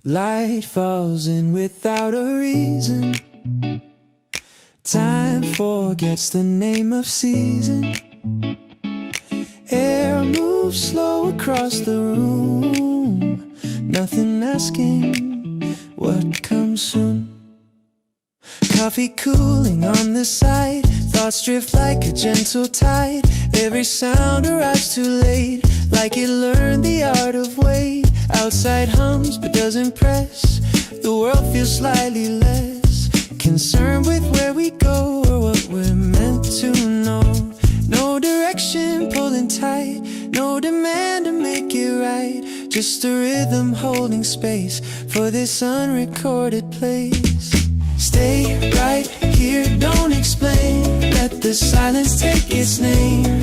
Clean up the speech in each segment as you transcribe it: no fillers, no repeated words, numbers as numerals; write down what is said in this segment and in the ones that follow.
Light falls in without a reason. Time forgets the name of season. Air moves slow across the room. Nothing asking what comes soon. Coffee cooling on the side. Thoughts drift like a gentle tide. Every sound arrives too late, like it learned the art of wait. Outside hums but doesn't press. The world feels slightly less concerned with where we go or what we're meant to know. No direction pulling tight, no demand to make it right. Just a rhythm holding space for this unrecorded place. Stay right here, don't explain. Let the silence take its name.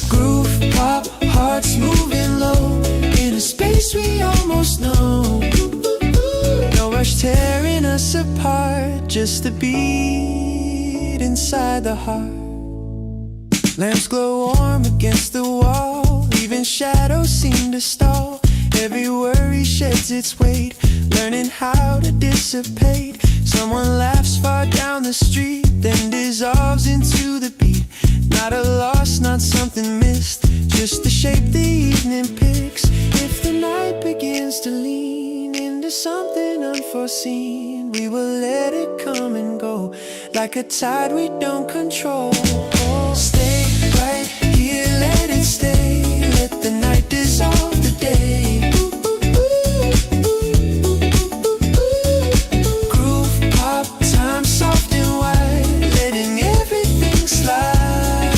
Groove pop, hearts moving low in a space we almost know. No rush tearing us apart, just a beat inside the heart. Lamps glow warm against the wall, even shadows seem to stall. Every worry sheds its weight, learning how to dissipate. Someone laughs far down the street, then dissolves into the beat. Not a loss, not something missed, just the shape the evening picks. If the night begins to lean into something unforeseen, we will let it come and go, like a tide we don't control. Stay right here, let it stay. Let the night dissolve the day. Groove pop, time soft and wide, letting everything slide.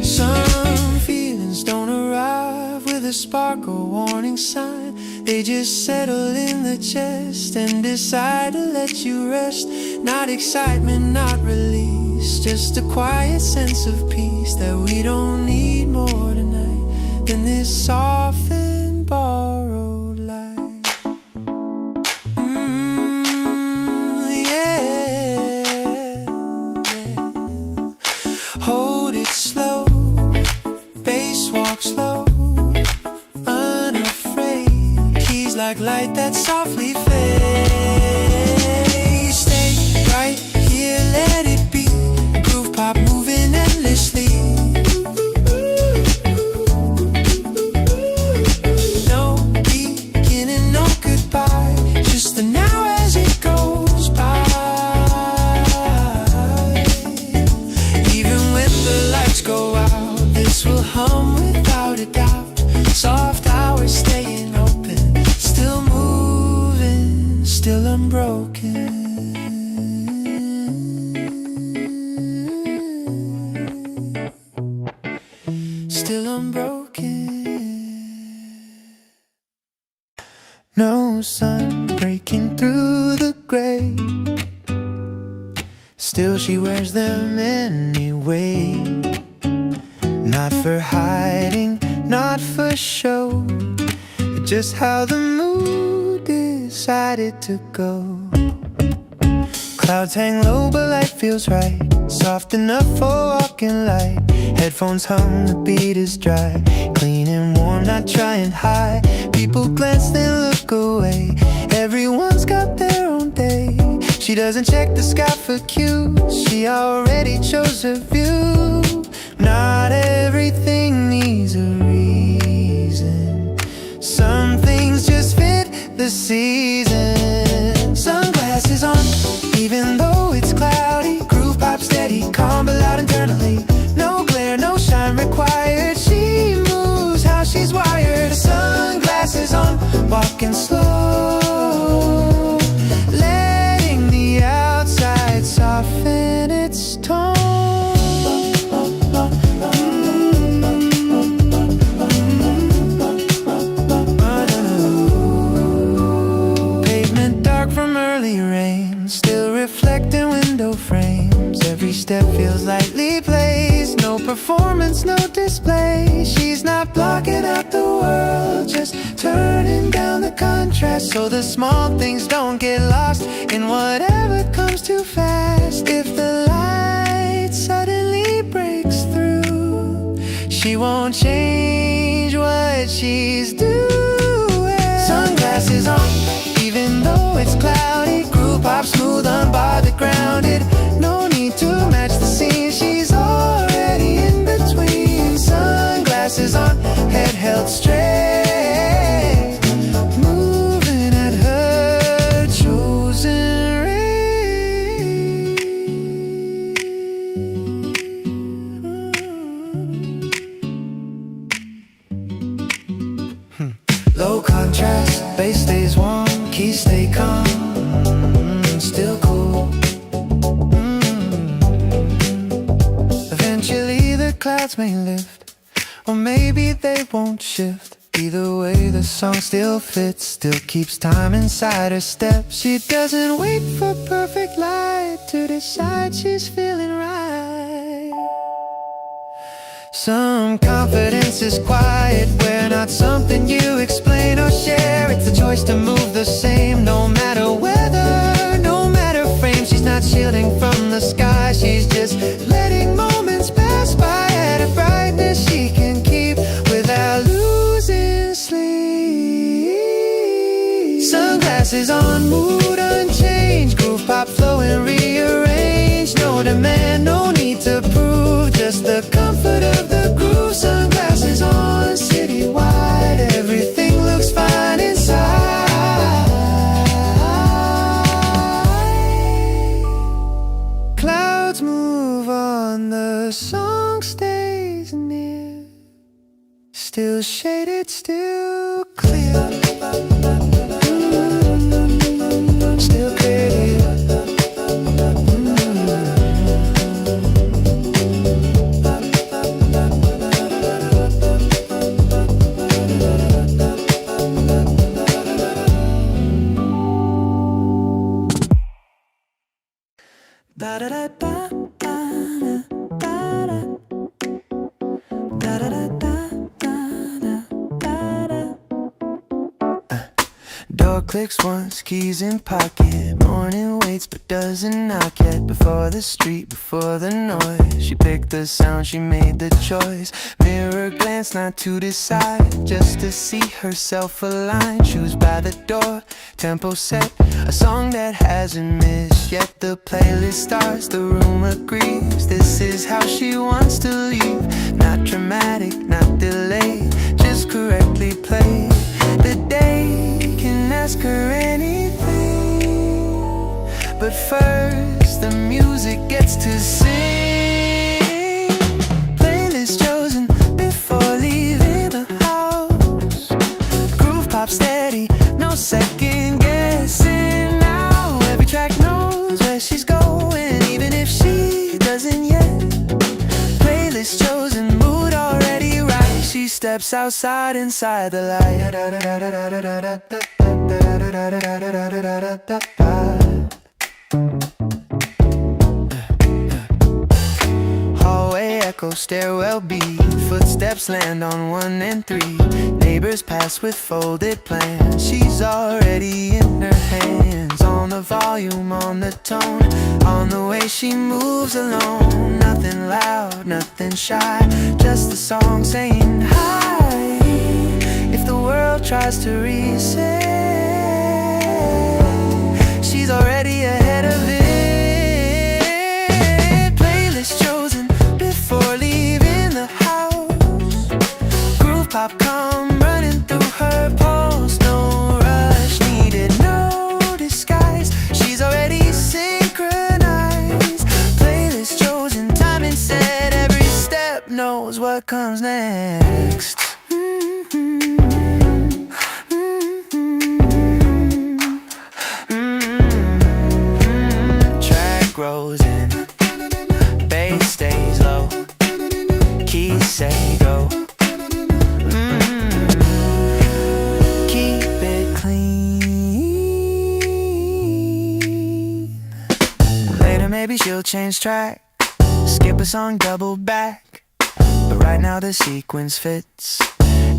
Some feelings don't arrive with a spark or warning sign. They just settle in the chest and decide to let you rest. Not excitement, not release, just a quiet sense of peace that we don't need more tonight than this soft and borrowed light. Yeah. Hold it slow, bass walk slow, unafraid. Keys like light that softly fades. Stay right here, let it be. Groove pop moving endlessly. No beginning, no goodbye, just the now as it goes by. Even when the lights go out, this will hum without a doubt. Soft hours staying open, still moving, still unbroken. Still unbroken. No sun breaking through the gray, still she wears them anyway. Not for hiding, not for show, just how the mood decided to go. Clouds hang low but light feels right, soft enough for walking light. Headphones hum, the beat is dry, clean and warm, not trying high. People glance then look away, everyone's got their own day. She doesn't check the sky for cues, she already chose her view. Not everything needs a reason, some things just fit the season. Sunglasses on, even though it's cloudy. Groove pop steady, calm but loud internally. No glare, no shine required. She moves how she's wired. Sunglasses on, walking slow, letting the outside soften its tone. Pavement dark from early rain, still reflecting window frames. Every step feels lightly placed, no performance, no display. She's not blocking out the world, just turning down the contrast, so the small things don't get lost in whatever comes too fast. If the light suddenly breaks through, she won't change what she's doing. Sunglasses on, even though it's cloudy. Groove pop smooth, unbarred the grounded. No need to match the scene, she's already in between. Sunglasses on, head held straight, moving at her chosen rate. Low contrast, bass stays warm, keys stay calm, still cool. Eventually the clouds may lift, or maybe they won't shift. Either way the song still fits, still keeps time inside her step. She doesn't wait for perfect light to decide she's feeling right. Some confidence is quiet, where not something you explain or share. It's a choice to move the same, no matter weather, no matter frame. She's not shielding from the sky, she's just letting moments pass by at a brightness she can keep without losing sleep. Sunglasses on, mood unchanged, groove pop flowing, rearrange. No demand, no need to prove, just the comfort of the groove. Sunglasses on, citywide, everything looks fine inside. Clouds move on, the song stays near, still shaded, still clear, still clear. Da da da da da da da da da da da da. Door clicks once, keys in pocket. Morning waits but doesn't knock yet. Before the street, before the noise, she picked the sound, she made the choice. Mirror glance, not to decide, just to see herself align. Shoes by the door, tempo set, a song that hasn't missed yet. The playlist starts, the room agrees. This is how she wants to leave. Not dramatic, not delayed, just correctly played. The day can ask her anything, but first the music gets to sing. Playlist chosen before leaving the house. Groove pop steady, no second guessing now. Every track knows where she's going, even if she doesn't yet. Playlist chosen, mood already right. She steps outside inside the light. Hallway echo, stairwell beat, footsteps land on 1 and 3. Neighbors pass with folded plans. She's already in her hands, on the volume, on the tone, on the way she moves alone. Nothing loud, nothing shy, just the song saying hi. If the world tries to reset, she's already ahead of it. Playlist chosen before leaving the house. Groove pop come running through her pulse. No rush needed, no disguise, she's already synchronized. Playlist chosen, timing set, every step knows what comes next. Grows in, bass stays low, keys say go. Keep it clean. Later maybe she'll change track, skip a song, double back, but right now the sequence fits.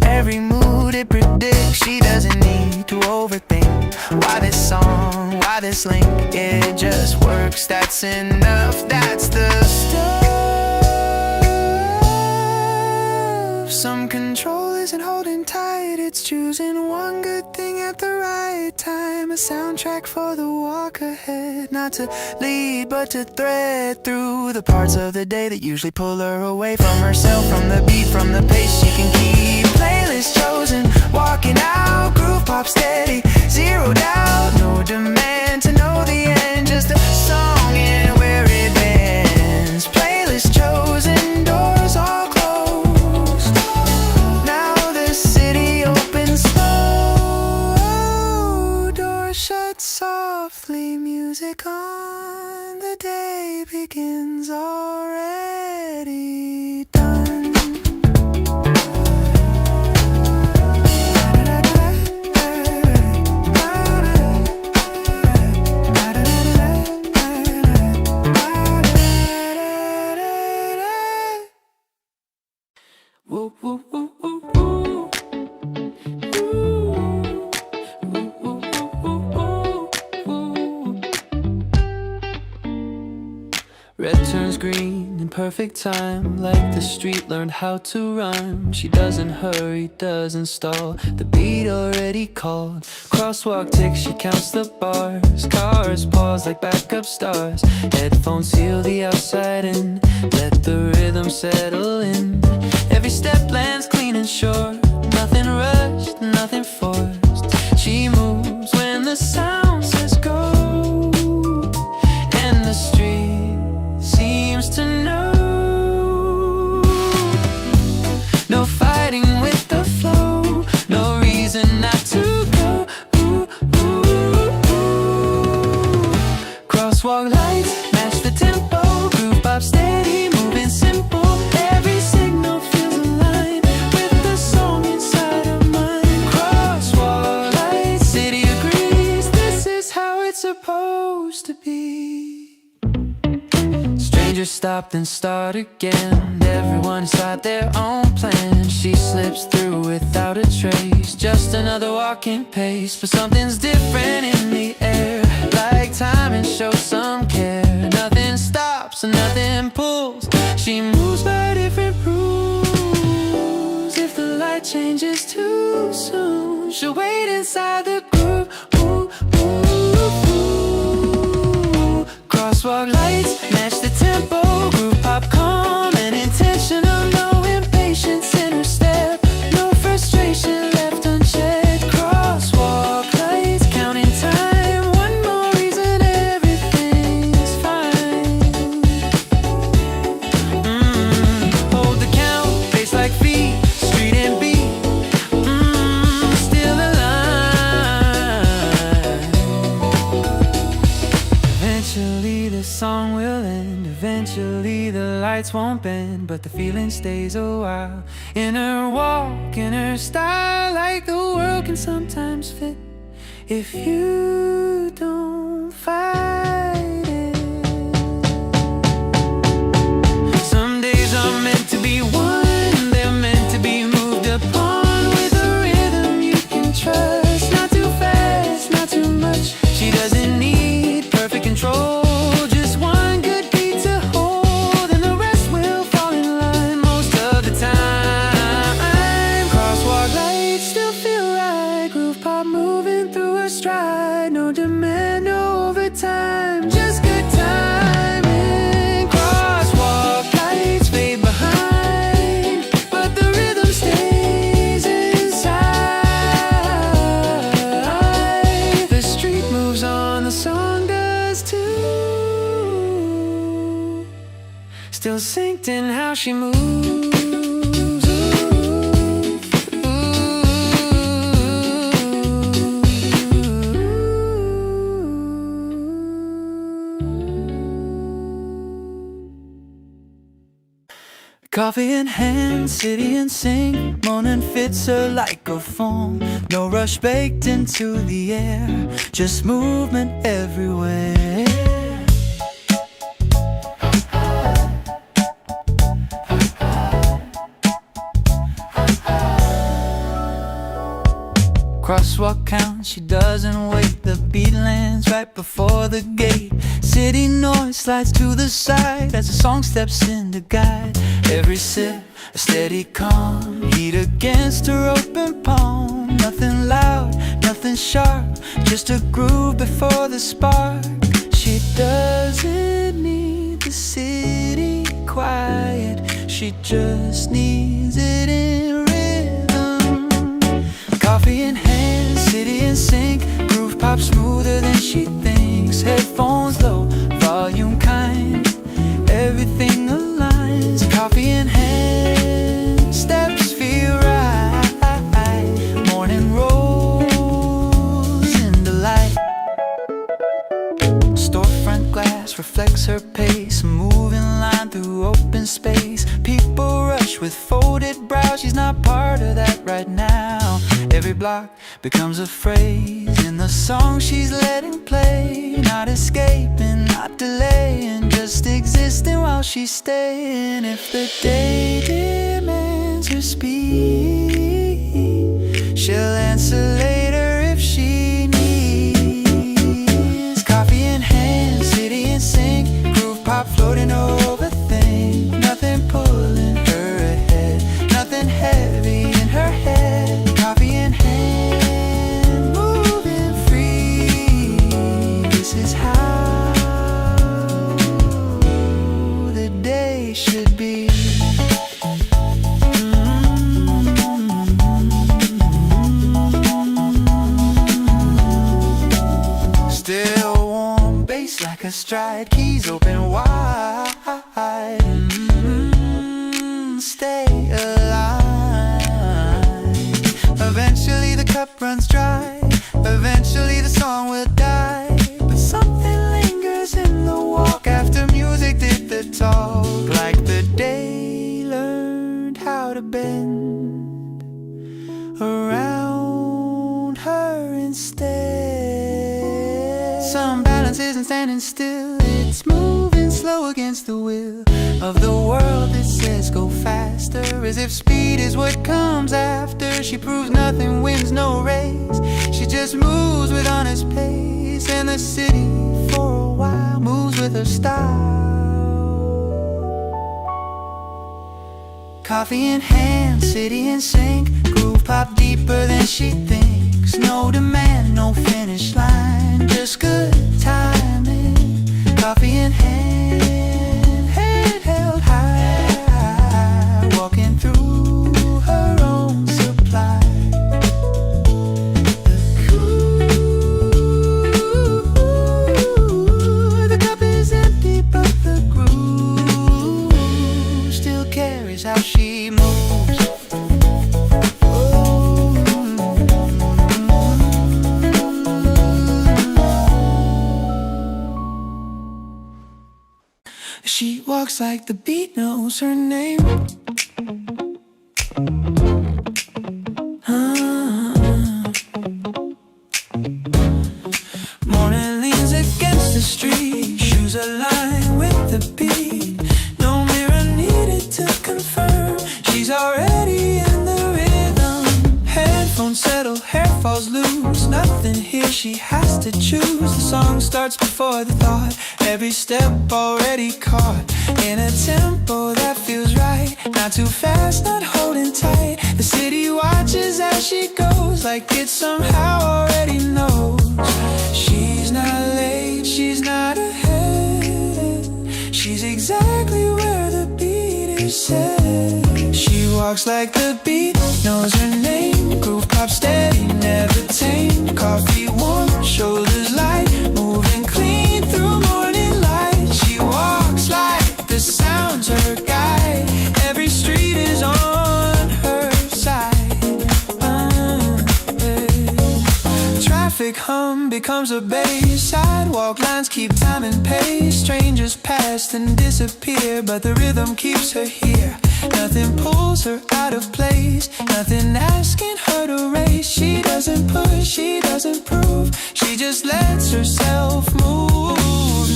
Every mood it predicts, she doesn't need to overthink. Why this song, why this link? It just works, that's enough, that's the stuff. Some control isn't holding tight, it's choosing one good thing at the right time. A soundtrack for the walk ahead, not to lead but to thread through the parts of the day that usually pull her away from herself, from the beat, from the pace she can keep. Playlist chosen, walking out, groove pop steady, zero doubt, no demand to know the end, just a song and where it ends. Playlist chosen, doors all closed, now the city opens slow, doors shut softly, music on, the day begins already done. Woo, woo, woo, woo, woo. Red turns green in perfect time, like the street learned how to rhyme. She doesn't hurry, doesn't stall, the beat already called. Crosswalk ticks, she counts the bars. Cars pause like backup stars. Headphones seal the outside in, let the rhythm settle in. Every step lands clean and sure, nothing rushed, nothing forced. She moves when the sound says go, and the street seems to know. No fighting with the flow, no reason not to go. Ooh, ooh, ooh. Crosswalk lights match the tempo, groove pop steady, moving simple. Every signal feels aligned with the song inside her mind. Crosswalk lights, city agrees, this is how it's supposed to be. Strangers stop then start again, everyone inside their own plan. She slips through without a trace, just another walking pace. But something's different in the air, like time and shows some care. Nothing stops and nothing pulls, she moves by different rules. If the light changes too soon, she'll wait inside the groove. Ooh, ooh, ooh. Crosswalk lights match the tempo, groove pop calm and intentional. No impatience in her step, no frustration left unchecked. Crosswalk lights counting time, one more reason everything's fine. Hold the count, pace like feet, street and beat. Still alive. Eventually the song will end, eventually the lights won't bend, but the feeling stays a while. In her walk, in her style, like the world can sometimes fit if you don't fight it. Some days are meant to be one, they're meant to be moved upon with a rhythm you can trust. Not too fast, not too much, she doesn't need perfect control. Just one good beat to hold, and the rest will fall in line most of the time. Crosswalk lights still feel right, groove pop moving through her stride. No demand, no overtime, just good timing. Crosswalk lights fade behind, but the rhythm stays inside. The street moves on, the song does too, still synced in how she moves. Coffee in hand, city in sync, morning fits her like a phone. No rush baked into the air, just movement everywhere. Crosswalk count, she doesn't wait, the beat lands right before the gate. City noise slides to the side as the song steps in to guide. Every sip a steady calm, heat against her open palm. Nothing loud, nothing sharp, just a groove before the spark. She doesn't need the city quiet, she just needs it in rhythm. Coffee in hand, city in sync, groove pop smoother than she thinks. Headphones low, volume kind, everything aligns. Coffee in hand, steps feel right. Morning rolls in the light. Storefront glass reflects her pace, a moving line through open space. People rush with folded brows, she's not part of that right now. Every block becomes a phrase in the song she's letting play. Not escaping, not delaying, just existing while she's staying. If the day demands her speed, she'll answer later if she needs. Coffee in hand, city in sync, groove pop floating over things. Nothing pulling her ahead, nothing heavy in her head. Coffee in hand, moving free. This is how the day should be. Still warm, bass like a stride, keys open wide. Stay alive. Eventually the cup runs dry, eventually the song will die. But something lingers in the walk after music did the talk. Like the day learned how to bend around her instead. Some balance isn't standing still, it's moving slow against the will of the world that says go faster, as if speed is what comes after. She proves nothing wins no race, she just moves with honest pace. And the city for a while moves with her style. Coffee in hand, city in sync, groove pop deeper than she thinks. No demand, no finish line, just good timing. Coffee in hand, head held high, walking through her own supply. The cup is empty, but the groove still carries how she moves. She walks like the beat knows her name. Morning leans against the street, shoes align with the beat. No mirror needed to confirm, she's already in the rhythm. Headphones settle, hair falls loose, nothing here she has to choose. The song starts before the thought, every step already caught in a tempo that feels right. Not too fast, not holding tight. The city watches as she goes, like it somehow already knows. She's not late, she's not ahead, she's exactly where the beat is set. She walks like the beat knows her name. Groove pop steady, never tame. Coffee warm, shoulders light, moving clean through morning light. She walks like the sound's her guide, every street is on her side. Traffic hum becomes a bass, sidewalk lines keep time and pace. Strangers pass and disappear, but the rhythm keeps her here. Nothing pulls her out of place, nothing asking her to race. She doesn't push, she doesn't prove, she just lets herself move.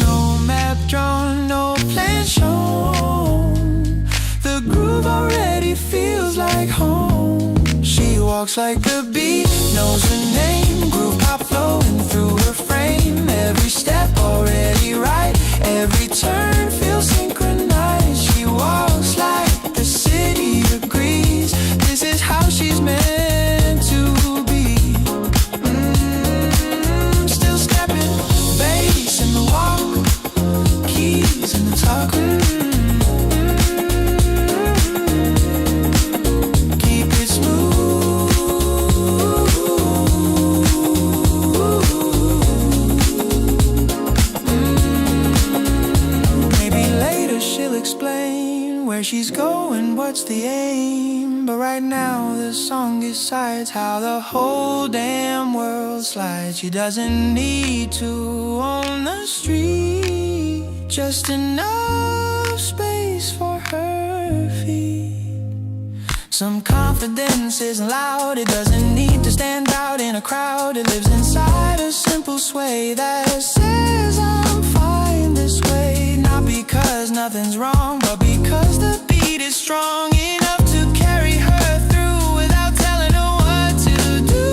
No map drawn, no plan shown, the groove already feels like home. She walks like the beat knows her name. Groove pop flowing through her frame, every step already right, every turn feels synchronized. She walks like the city that's the aim. But right now the song decides how the whole damn world slides. She doesn't need to own the street, just enough space for her feet. Some confidence isn't loud, it doesn't need to stand out in a crowd. It lives inside a simple sway that says I'm fine this way. Not because nothing's wrong, but because the beat is strong enough to carry her through without telling her what to do.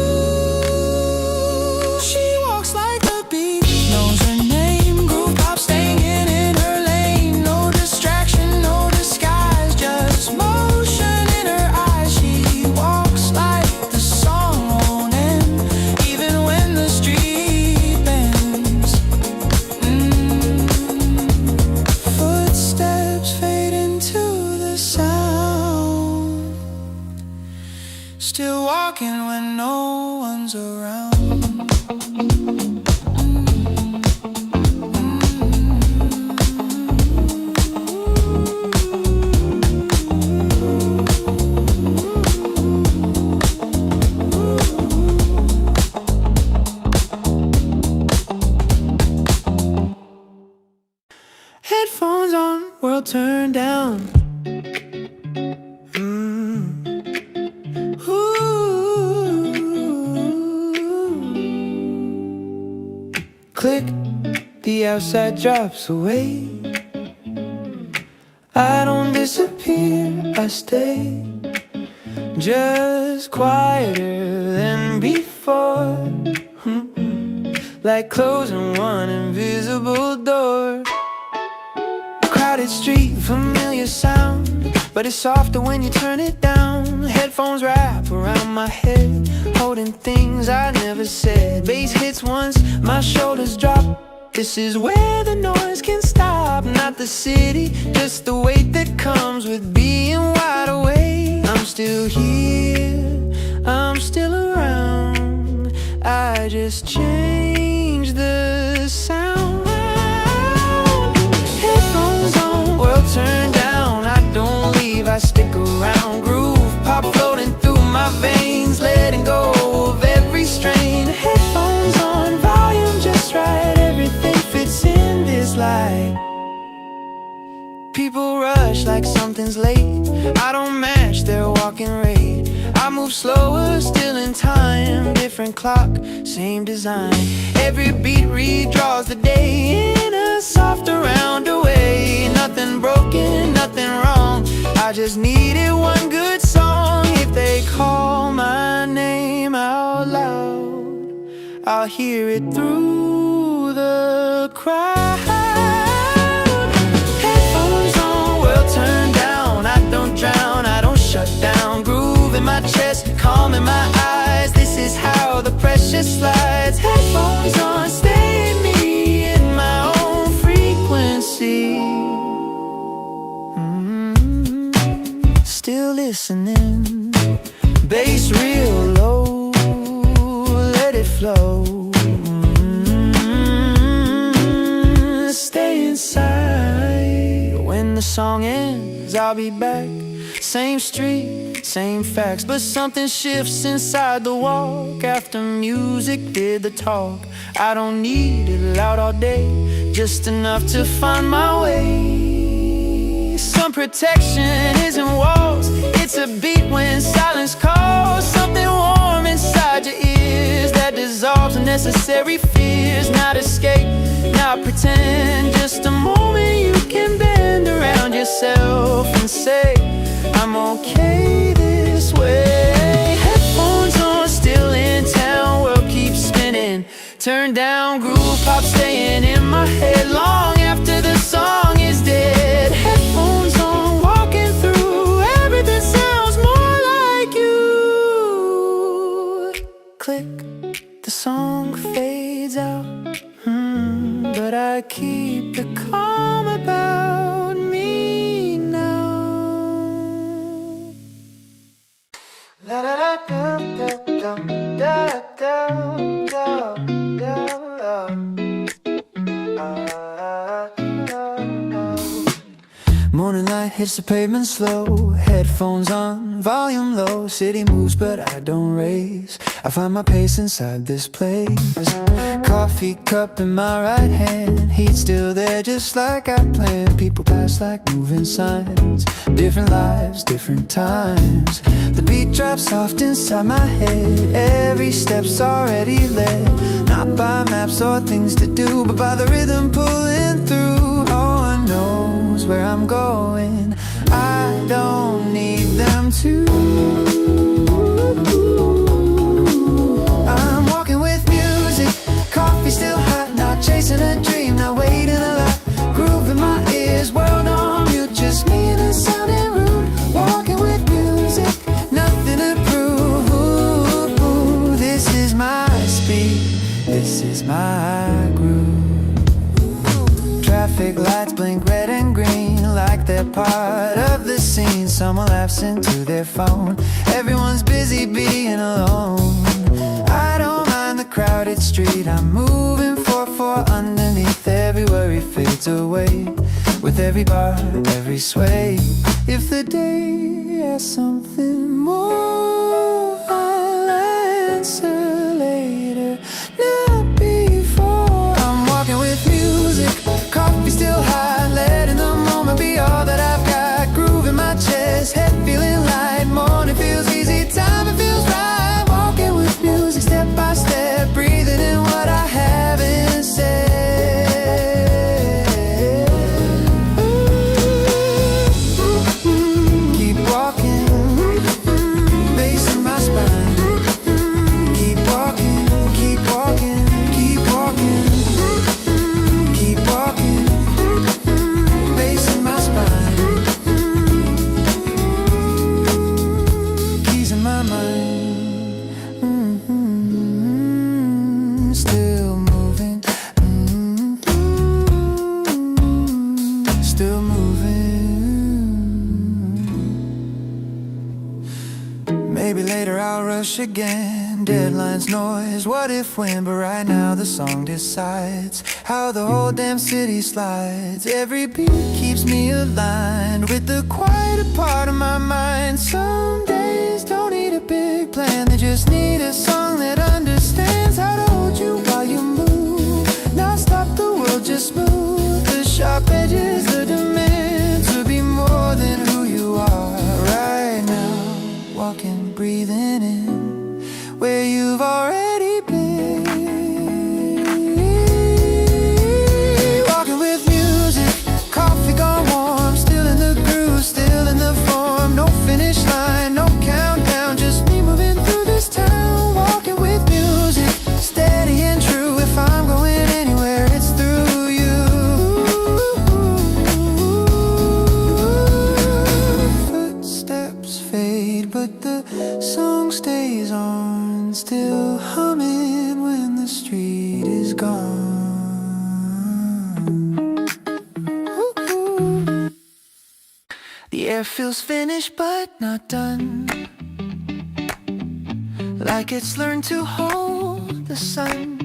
She walks like the beat, knows her name, groove pop staying in her lane. No distraction, no disguise, just motion in her eyes. She walks like the song won't end, even when the street bends. Footsteps fade into the sound, still walking when no one's around. Headphones on, world turned down. Click, the outside drops away. I don't disappear, I stay, just quieter than before. Like closing one invisible door. Crowded street, familiar sound, but it's softer when you turn it down. Headphones wrap around my head, holding things I never said. Bass hits once, my shoulders drop. This is where the noise can stop. Not the city, just the weight that comes with being wide awake. I'm still here, I'm still around. I just changed the sound. Headphones on, world turned down. I don't leave, I stick around. Groove pop floating through my veins, letting go of every strain. Headphones on, volume just right, everything fits in this light. People rush like something's late, I don't match their walking rate. I move slower, still in time, different clock, same design. Every beat redraws the day in a softer, rounder way. Nothing broken, nothing wrong, I just needed one good song. If they call my name out loud, I'll hear it through the crowd. Headphones on, world turned down. I don't drown, I don't shut down. Groove in my chest, calm in my eyes. This is how the pressure slides. Headphones on, stay in me, in my own frequency. Still listening, bass real low, let it flow. Stay inside. When the song ends, I'll be back. Same street, same facts, but something shifts inside the walk. After music did the talk, I don't need it loud all day, just enough to find my way. Some protection isn't walls, it's a beat when silence calls. Something warm inside your ears that dissolves unnecessary fears. Not escape, not pretend, just a moment you can bend around yourself and say, I'm okay this way. Headphones on, still in town, world keeps spinning. Turn down, groove pop staying in my head long after the song is dead. Headphones on, walking through, everything sounds more like you. Click, the song fades out, but I keep the calm about me now. La da da da da da da da da. Morning light hits the pavement slow. Headphones on, volume low. City moves but I don't race. I find my pace inside this place. Coffee cup in my right hand, heat still there just like I planned. People pass like moving signs. Different lives, different times. The beat drops soft inside my head. Every step's already led, not by maps or things to do, but by the rhythm pulling through. No one knows where I'm going, I don't need them to. I'm walking with music, coffee still hot, not chasing a dream, not waiting a lot. Groove in my ears, world on mute, just me and the sound and rude. Walking with music, nothing to prove. This is my speed, this is my groove. Traffic lights blink red and green like they're part of the scene. Someone laughs into their phone, everyone's busy being alone. I don't mind the crowded street, I'm moving 4-4 underneath. Every worry fades away with every bar, every sway. If the day has something more, I'll answer later, not before. I'm walking with music, coffee still hot, letting the moment be all that I've got. Groove in my chest, head feeling light. Morning feels easy, time it feels right. Walking with music, step by step, breathing in what I haven't said. Keep walking, bass in my spine. Keep walking, keep walking, keep walking. Keep walking, bass in my spine. Keys in my mind. Still moving. Still moving. Maybe later I'll rush again. Deadlines, noise, what if when? But right now the song decides how the whole damn city slides. Every beat keeps me aligned with the quieter part of my mind. Some days don't need a big plan, they just need a song that understands how to hold you while you move. Not stop the world, just smooth the sharp edges, the demand to be more than who you are right now. Walking, breathing in where you've already been. Walking with music, coffee gone warm, still in the groove, still in the form. No finish line, no countdown, just me moving through this town. Walking with music, steady and true. If I'm going anywhere, it's through you. Footsteps fade, but the song stays on, still humming when the street is gone. The air feels finished but not done, like it's learned to hold the sun.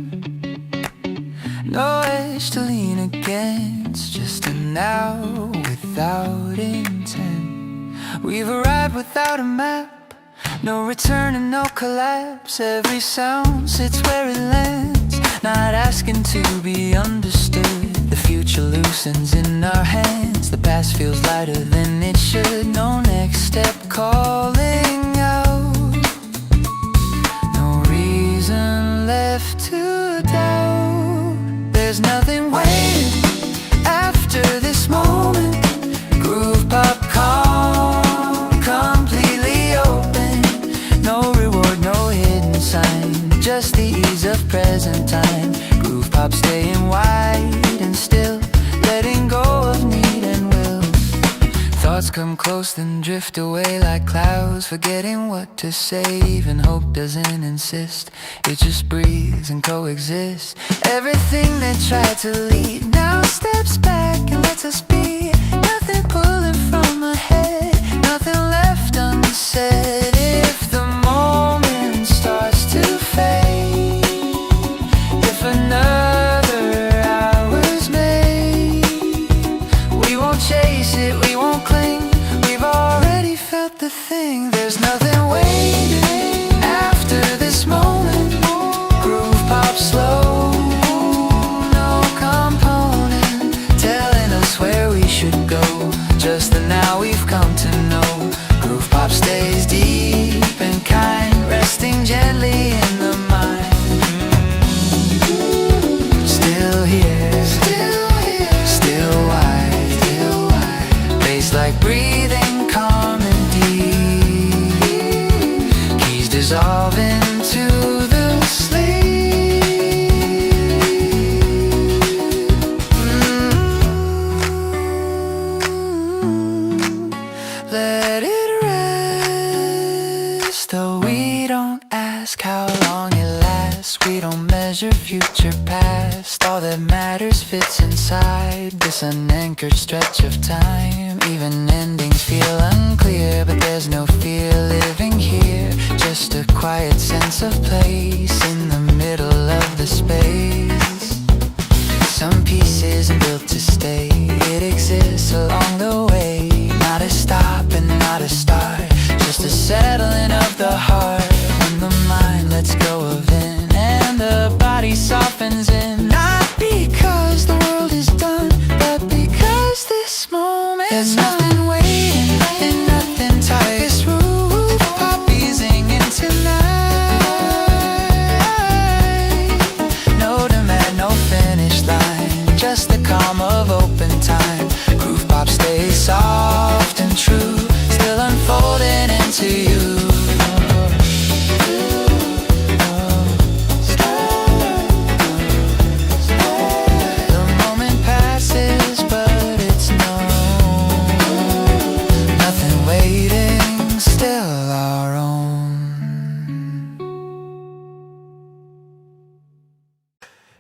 No edge to lean against, just a now without intent. We've arrived without a map, no return and no collapse. Every sound sits where it lands, not asking to be understood. The future loosens in our hands, the past feels lighter than it should. No next step calling out, no reason left to doubt. There's nothing waiting after this moment. Groove pop calm, completely open. No reward, no hidden sign, just the ease of present time. Groove pop staying wide and still, letting go of need and will. Thoughts come close then drift away like clouds, forgetting what to say. Even hope doesn't insist, it just breathes and coexists. Everything that tried to lead now steps back and lets us be. Nothing pulling from ahead, nothing left unsaid. If the moment starts to fade, if another hour's made, we won't chase it, we won't cling. nothing waiting after this moment. Groove pop slow, no component telling us where we should go. Just the now we've come to know. Groove pop stays deep and kind, resting gently in the mind. Still here, still wide, bass like breathing, calm and deep. Keys dissolve into the sleep. Let it rest, though we don't ask how long it lasts. We don't measure future past. All that matters fits inside this unanchored stretch of time. Even endings feel unclear, but there's no fear living here. Just a quiet sense of place in the middle of the space. Some piece isn't built to stay, it exists along the way. Not a stop and not a start, just a settling of the heart. When the mind lets go of in and the body softens in. Not because the world is done, but because this moment there's nothing waiting and nothing tight. This roof pop easing in tonight. No demand, no finish line, just the calm of open time. Groove pop stays soft and true, still unfolding into you. The moment passes, but it's nothing waiting, still our own.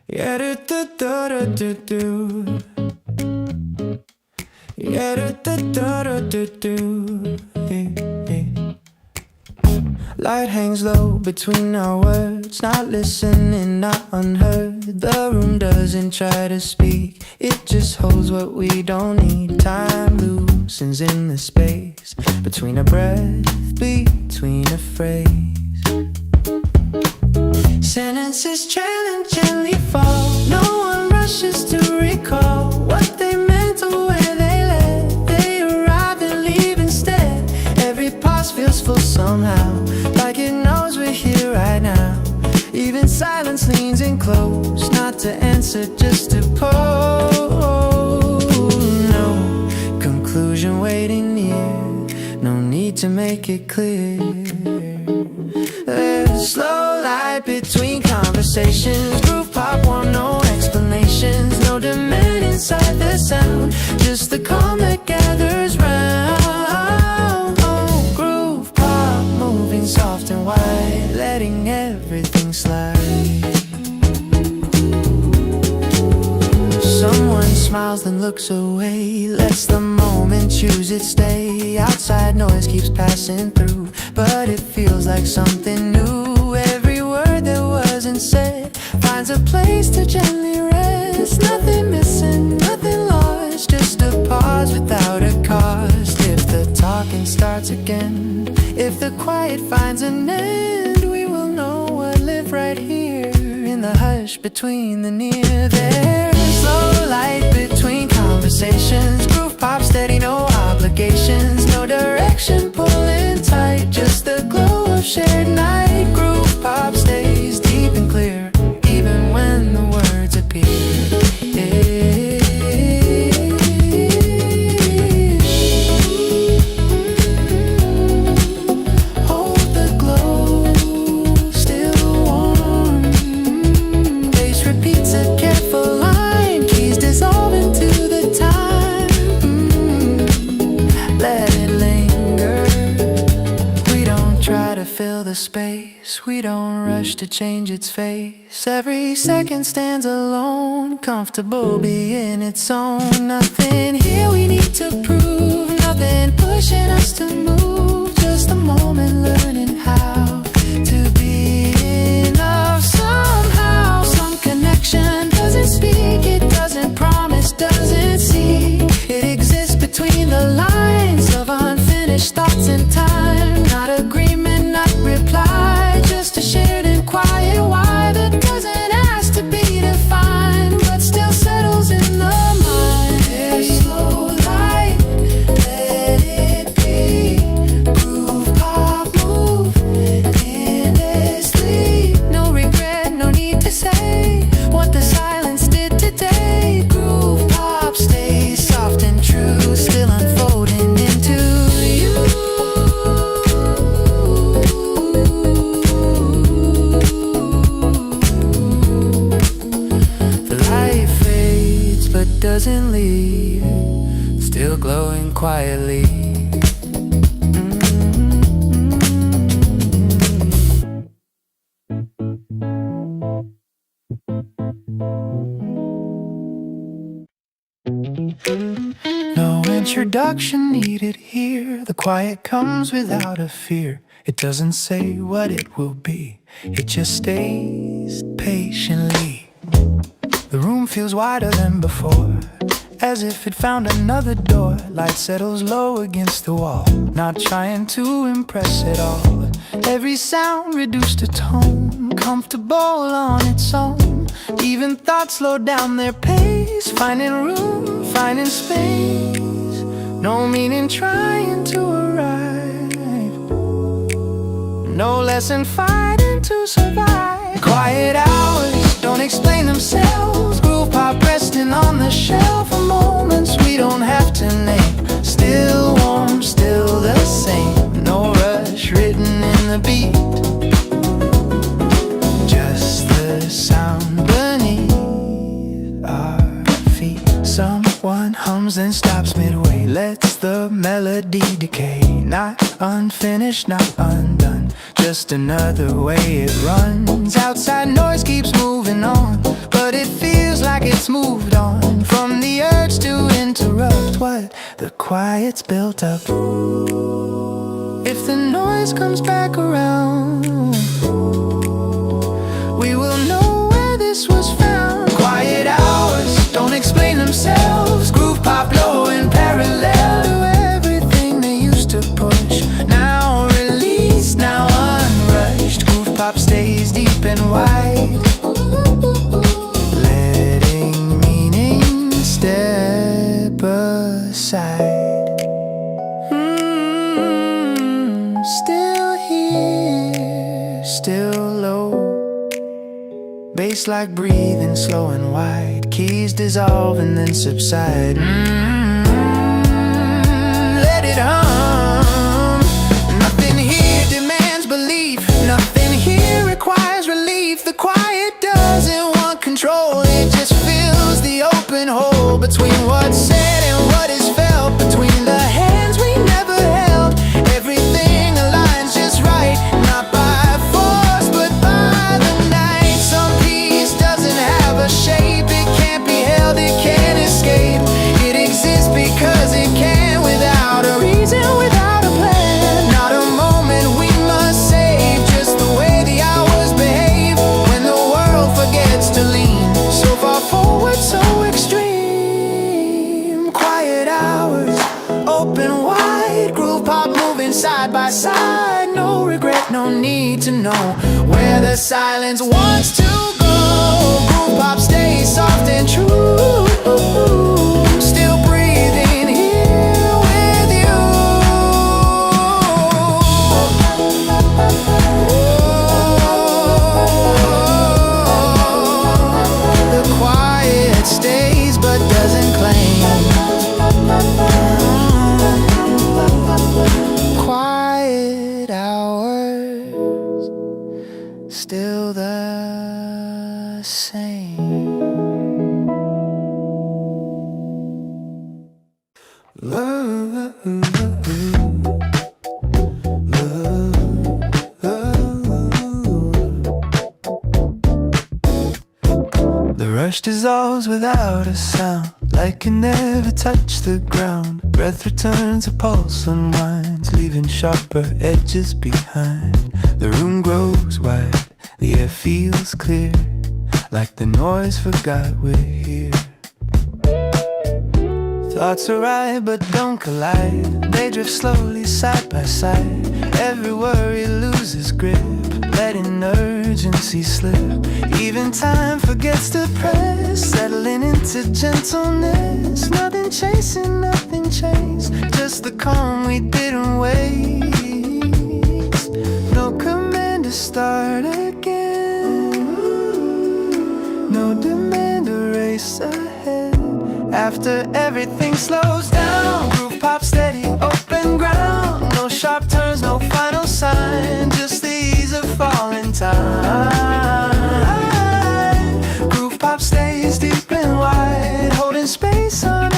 Yeah, do do do do do. Yeah, do do do do do. Light hangs low between our words, not listening, not unheard. The room doesn't try to speak, it just holds what we don't need. Time loosens in the space between a breath, between a phrase. Sentences trailing gently fall, no one rushes to recall what they meant or where they led. They arrive and leave instead. Every pause feels full somehow, like it knows we're here right now. Even silence leans in close, not to answer, just to pose. No conclusion waiting near, no need to make it clear. There's slow light between conversations. Groove pop want no explanations, no demand inside the sound, just the calm that gathers round. Oh, groove pop moving soft and wide, letting everything slide. Someone smiles then looks away, lets the moment choose its stay. Outside noise keeps passing through, but it feels like something new. Every word that wasn't said finds a place to gently rest. Nothing missing, nothing lost, just a pause without a cost. If the talking starts again, if the quiet finds an end, we will know what lived right here in the hush between the near. There's slow light between conversations. Groove pop steady, no obligations, no direction pulling tight, just the glow of shared night. Groove pop stays deep and clear, even when the words appear. Hold the glow, still warm. Bass repeats a careful line, keys dissolve into the time. Let it linger. We don't try to fill the space, we don't rush to change its face. Every second stands alone, comfortable being its own. Nothing here we need to prove, nothing pushing us to move. Just a moment learning how to be enough somehow. Some connection doesn't speak, it doesn't promise, doesn't seek. It exists between the lines of unfinished thoughts and time. Not agreement, chandelier, still glowing quietly. No introduction needed here. The quiet comes without a fear. It doesn't say what it will be, it just stays patiently. The room feels wider than before, as if it found another door. Light settles low against the wall, not trying to impress at all. Every sound reduced to tone, comfortable on its own. Even thoughts slow down their pace, finding room, finding space. No meaning trying to arrive, no lesson fighting to survive. Quiet hours don't explain themselves. Groove pop resting on the shelf for moments we don't have to name. Still warm, still the same. No rush written in the beat, just the sound beneath our feet. Someone hums and stops midway, lets the melody decay. Not unfinished, not undone, just another way it runs. Outside noise keeps moving on, but it feels like it's moved on from the urge to interrupt what the quiet's built up. If the noise comes back around, we will know where this was found. Quiet hours don't explain themselves. Groove pop low in parallel to everything they used to push. Now released, now unrushed. Groove pop stays deep and wide, letting meaning step aside. Still here, still low. Bass like breathing, slow and wide. Keys dissolve and then subside. Let it hum. Nothing here demands belief, nothing here requires relief. The quiet doesn't want control, it just fills the open hole between what's said and what is felt, between the hands we never held. Everything aligns just right, not by force but by the night. Some piece doesn't have a shape, it can't be held, it can't escape. It exists because it can, without a reason, without a plan. Not a moment we must save, just the way the hours behave when the world forgets to lean. So far forward, so extreme. Quiet hours, open wide. Groove pop moving side by side. No regret, no need to know where the silence wants to go. Groove pop stays soft and true, still breathing here with you. The quiet stays but doesn't claim. Quiet hours, still the same. The rush dissolves without a sound, like it never touched the ground. Breath returns, a pulse unwinds, leaving sharper edges behind. The room grows wide, the air feels clear, like the noise forgot we're here. Thoughts arrive but don't collide, they drift slowly side by side. Every worry loses grip, letting urgency slip. Even time forgets to press, settling into gentleness. Nothing chasing, nothing chased, just the calm we didn't waste. No command to start again, no demand to race ahead. After everything slows down, groove pop steady, open ground. No sharp turns, no final sign, just the ease of falling time. Groove pop stays deep and wide, holding space on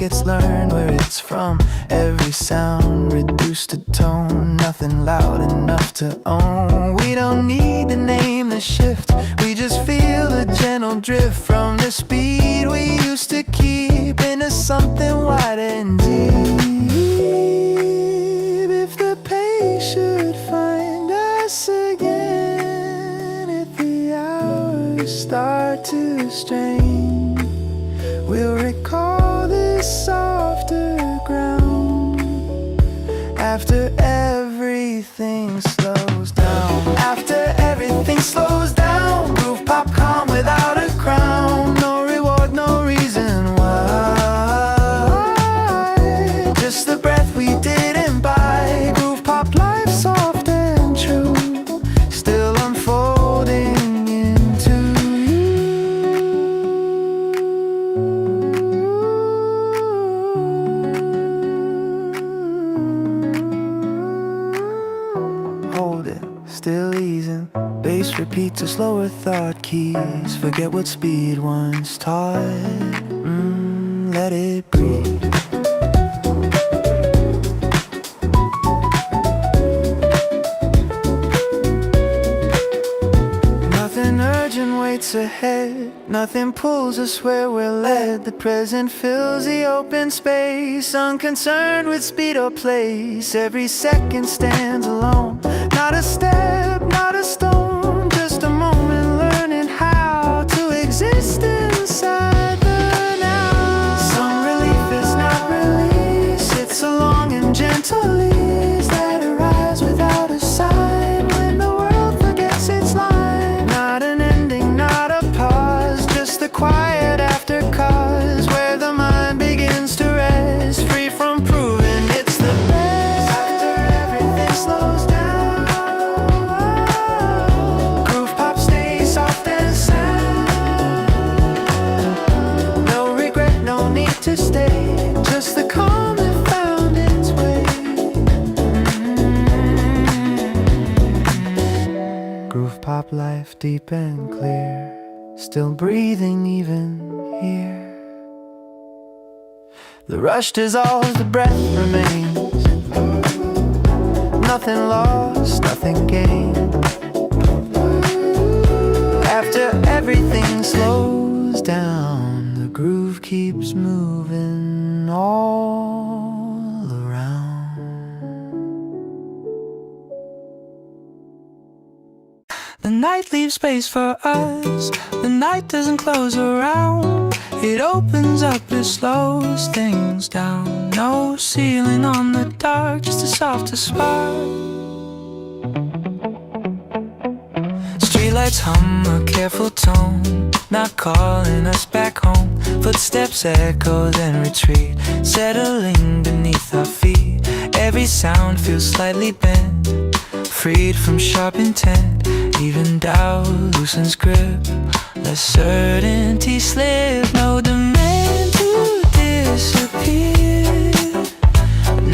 gets learned where it's from. Every sound reduced to tone, nothing loud enough to own. We don't need to name the shift, we just feel the gentle drift from the speed we used to keep into something wide and deep. If the pace should find us again, if the hours start to strain, we'll recall this softer ground after everything slows down. After everything slows down, groove pop calm without a crown. No reward, no reason why, just the breath we didn't buy. Groove pop life soft and true, still unfolding into you. Hold it, still easing. Bass repeat to slower thought keys. Forget what speed once taught. Let it breathe. Nothing urgent waits ahead, nothing pulls us where we're led. The present fills the open space, unconcerned with speed or place. Every second stands alone, not a step, not a stone, just a moment learning how to exist inside the now. Some relief is not release, it's a long and gentle ease that arrives without a sign when the world forgets its line. Not an ending, not a pause, just the quiet after cause, where the mind begins to rest, free from proving it's the best. After everything slows down, groove pop stays soft and sound. No regret, no need to stay, just the calm that found its way. Groove pop life deep and clear, still breathing even here. The rush dissolves, the breath remains. Nothing lost, nothing gained. After everything slows down, the groove keeps moving all around. The night leaves space for us, the night doesn't close around. It opens up, it slows things down. No ceiling on the dark, just a softer spark. Streetlights hum a careful tone, not calling us back home. Footsteps echo then retreat, settling beneath our feet. Every sound feels slightly bent, freed from sharp intent. Even doubt loosens grip, let certainty slip. No demand to disappear,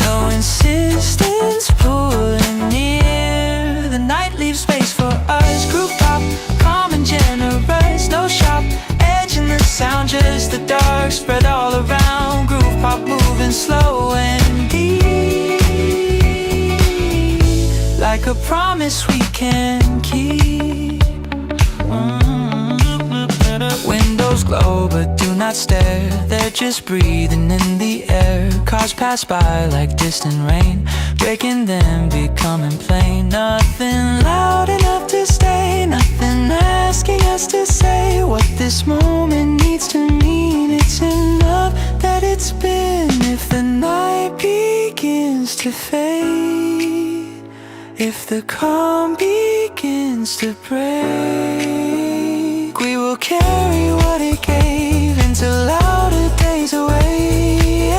no insistence pulling near. The night leaves space for us, groove pop, calm and generous. No sharp edge in the sound, just the dark spread all around. Groove pop moving slow and deep, like a promise we can keep. Windows glow but do not stare, they're just breathing in the air. Cars pass by like distant rain, breaking them, becoming plain. Nothing loud enough to stay, nothing asking us to say what this moment needs to mean. It's enough that it's been. If the night begins to fade, if the calm begins to break, we will carry what it gave into louder days away.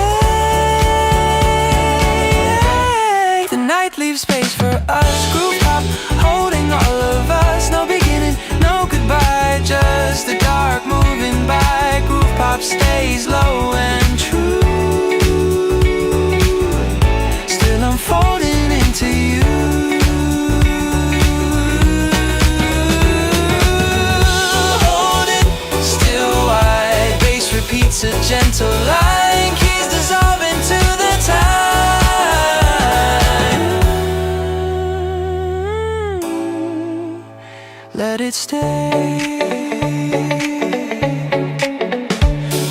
The night leaves space for us, groove pop holding all of us. No beginning, no goodbye, just the dark moving by. Groove pop stays low and true, still unfolding into you. Hold it, still wide, bass repeats a gentle line. Keys let it stay.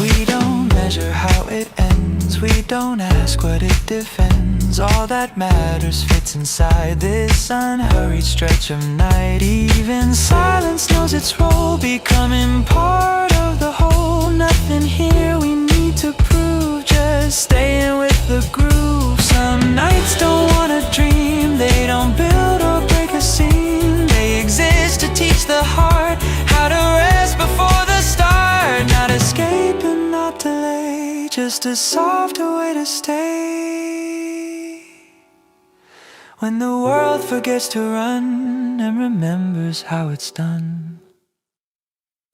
We don't measure how it ends, we don't ask what it defends. All that matters fits inside this unhurried stretch of night. Even silence knows its role, becoming part of the whole. Nothing here we need to prove, just staying with the groove. Some nights don't wanna dream, they don't build or break a scene. They exist to teach the heart how to rest before the start. Not escape and not delay, just a softer way to stay. When the world forgets to run and remembers how it's done.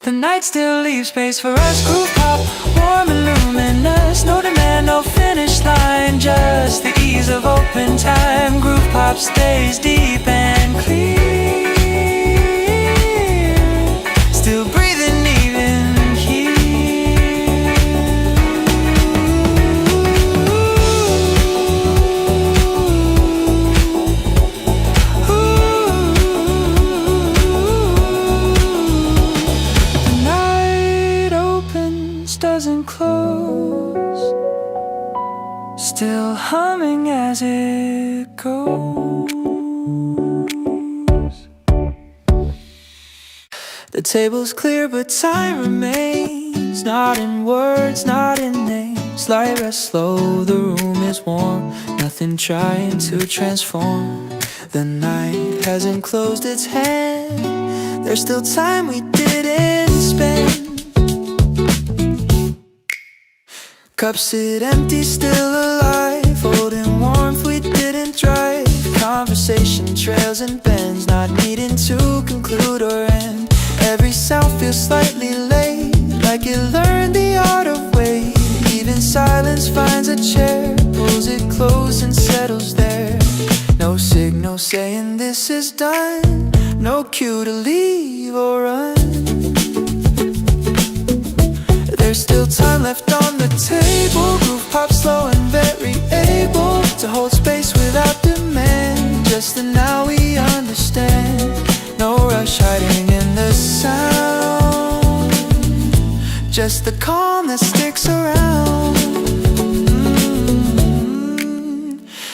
The night still leaves space for us. Groove pop, warm and luminous. No demand, no finish line, just the ease of open time. Groove pop stays deep and clear, still breathing even here. The night opens, doesn't close, still humming as it goes. The table's clear but time remains, not in words, not in names. Light rests slow, the room is warm, nothing trying to transform. The night hasn't closed its hand, there's still time we didn't spend. Cups sit empty, still alive, holding warmth we didn't drive. Conversation trails and bends, not needing to conclude or end. Every sound feels slightly late, like it learned the art of wait. Even silence finds a chair, pulls it close and settles there. No signal saying this is done, no cue to leave or run. There's still time left on the table. Groove pop slow and very able to hold space without demand. Just the now we understand, no rush hiding in the sound, just the calm that sticks around.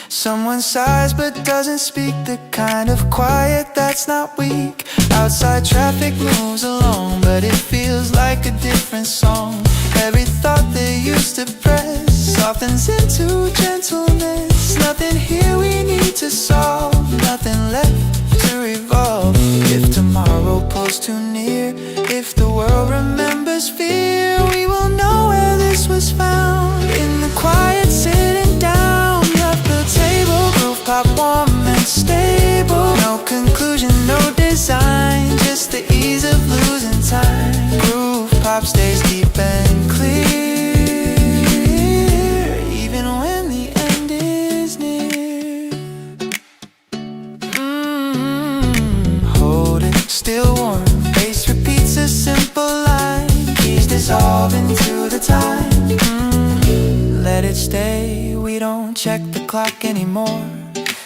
Someone sighs but doesn't speak, the kind of quiet that's not weak. Outside traffic moves along, but it feels like a different song. Every thought they used to press softens into gentleness. Nothing here we need to solve, nothing left to revolve. If tomorrow pulls too near, if the world remembers fear, we will know where this was found. In the quiet sitting down, left the table. Groove pop warm and stable, no conclusion, no design, just the ease of losing time. Groove pop stays deep and clear, even when the end is near. Hold it, still warm, bass repeats a simple line. Keys dissolve into the time. Let it stay, we don't check the clock anymore.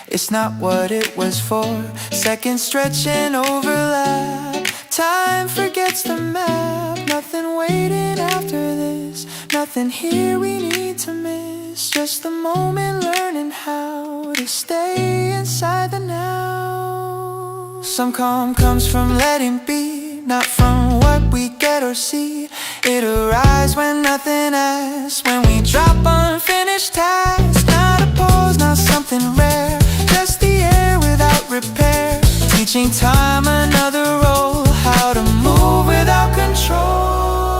It's not what it was for. Seconds stretch and overlap, time forgets the map. Nothing waiting after this, nothing here we need to miss. Just the moment, learning how to stay inside the now. Some calm comes from letting be, not from what we get or see. It arrives when nothing asks, when we drop unfinished tasks. Not a pause, not something rare, just the air without repair. Teaching time another role, how to move without control.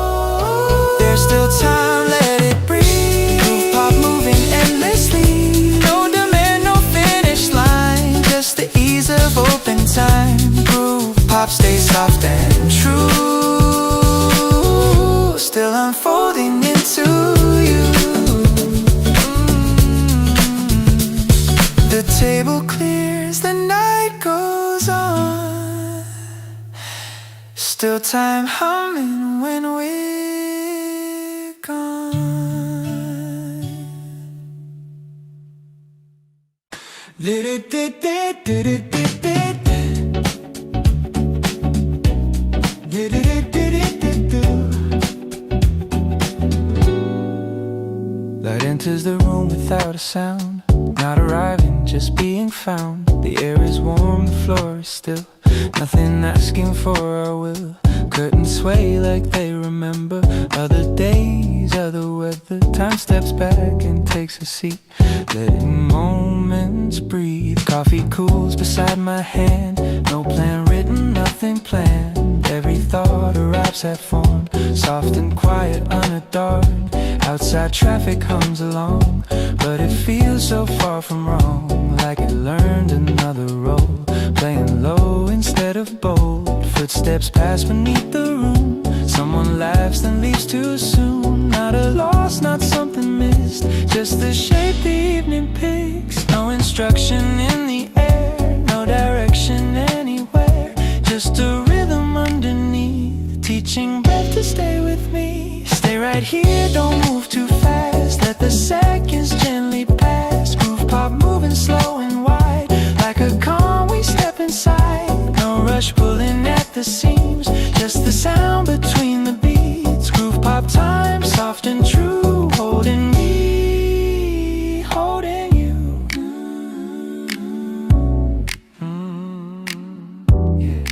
There's still time, let it breathe. Groove pop moving endlessly, no demand, no finish line, just the ease of open time. Groove pop stays soft and true, still unfolding into you. The table clears, the night goes on, still time humming when we're gone. Light enters the room without a sound. Not arriving, just being found. The air is warm, the floor is still. Nothing asking for our will. Curtains sway like they remember other days, other weather. Time steps back and takes a seat, letting moments breathe. Coffee cools beside my hand. No plan written, nothing planned. Every thought arrives at form, soft and quiet, unadorned. Outside traffic hums along, but it feels so far from wrong. Like it learned another role, playing low instead of bold. Footsteps pass beneath the room. Someone laughs then leaves too soon. Not a loss, not something missed, just the shape the evening picks. No instruction in the air, no direction anywhere, just a rhythm underneath, teaching breath to stay with me. Stay right here, don't move too fast. Let the seconds gently pass. Groove pop moving slow and wide. Like a calm we step inside. No rush pulling at the seams, just the sound between the beats. Groove pop time, soft and true. Holding me, holding you. Yeah.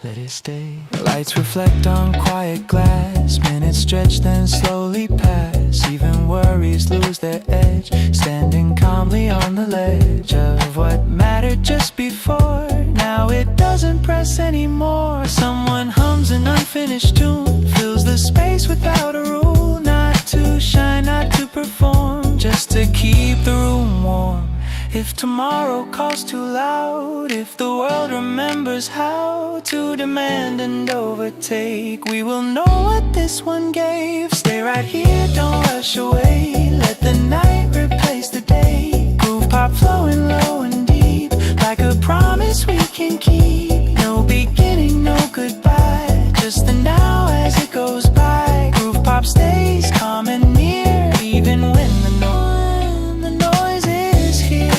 Let it stay. Lights reflect on quiet glass. Minutes stretch then slowly pass. Even worries lose their edge. Standing calmly on the ledge of what mattered just before. Now it doesn't press anymore. Someone hums an unfinished tune, fills the space without a rule. Not to shine, not to perform, just to keep the room warm. If tomorrow calls too loud, if the world remembers how to demand and overtake, we will know what this one gave. Stay right here, don't rush away. Let the night replace the day. Groove pop flowing low and deep, like a promise we can keep. No beginning, no goodbye, just the now as it goes by. Groove pop stays calm and near, even when the noise is here.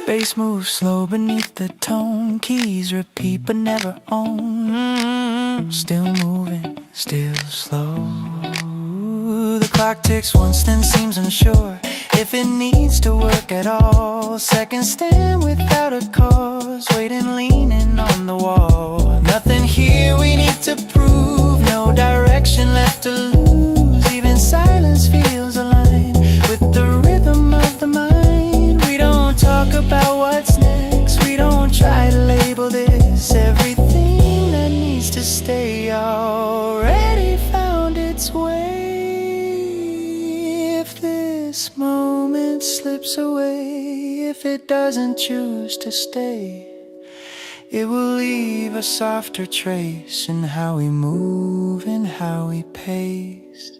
Bass moves slow beneath the tone. Keys repeat but never own. Still moving, still slow. The clock ticks once then seems unsure if it needs to work at all. Seconds stand without a cause, waiting, leaning on the wall. Nothing here we need to prove, no direction left to lose. Even silence feels aligned with the rhythm of the mind. We don't talk about what's next, we don't try to label this. Everything that needs to stay already found its way. If this moment slips away, if it doesn't choose to stay, it will leave a softer trace in how we move and how we pace.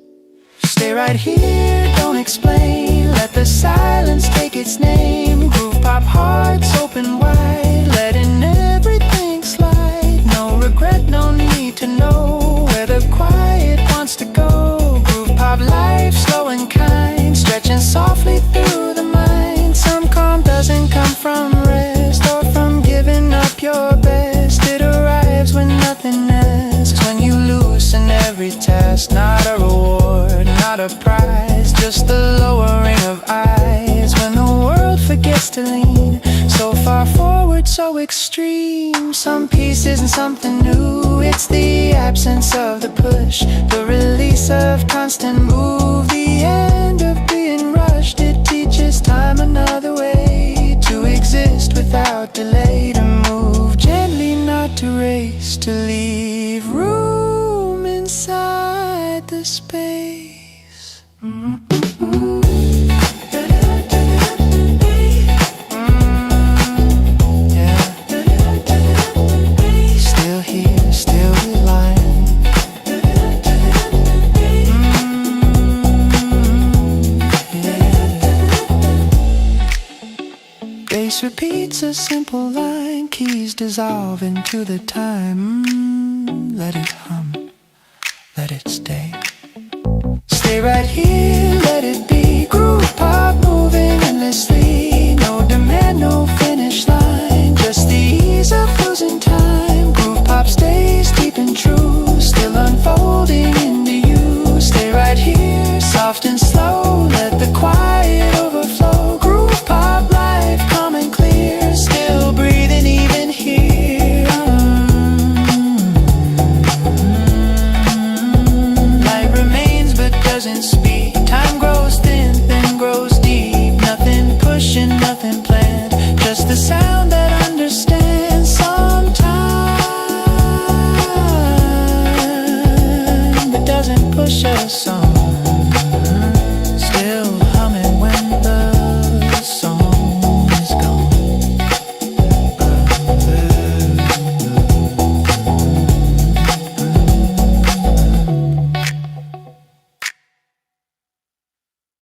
Stay right here, don't explain. Let the silence take its name. Groove pop hearts open wide, letting everything slide. No regret, no need to know where the quiet wants to go. Groove pop life, slow and kind, stretching softly through the mind. Some calm doesn't come from rest or from giving up your best. It arrives when nothing asks, when you loosen every task. Not a reward, not a prize, just the lowering of eyes. When the world forgets to lean so far forward, so extreme. Some peace isn't something new, it's the absence of the push, the release of constant move, the end of being rushed. It teaches time another way to exist without delay, to move gently, not to race, to leave room inside the space. Still here, still aligned. Bass repeats a simple line, keys dissolve into the time. Let it hum. let it stay. Stay right here, let it be. Groove pop moving endlessly. No demand, no finish line, just the ease of losing time. Groove pop stays deep and true, still unfolding into you. Stay right here, soft and slow, let the quiet overflow. Groove pop life, calm and clear, still breathing even here. Light remains but doesn't speak. Time grows thin, then grows deep. Nothing pushing, nothing planned, just the sound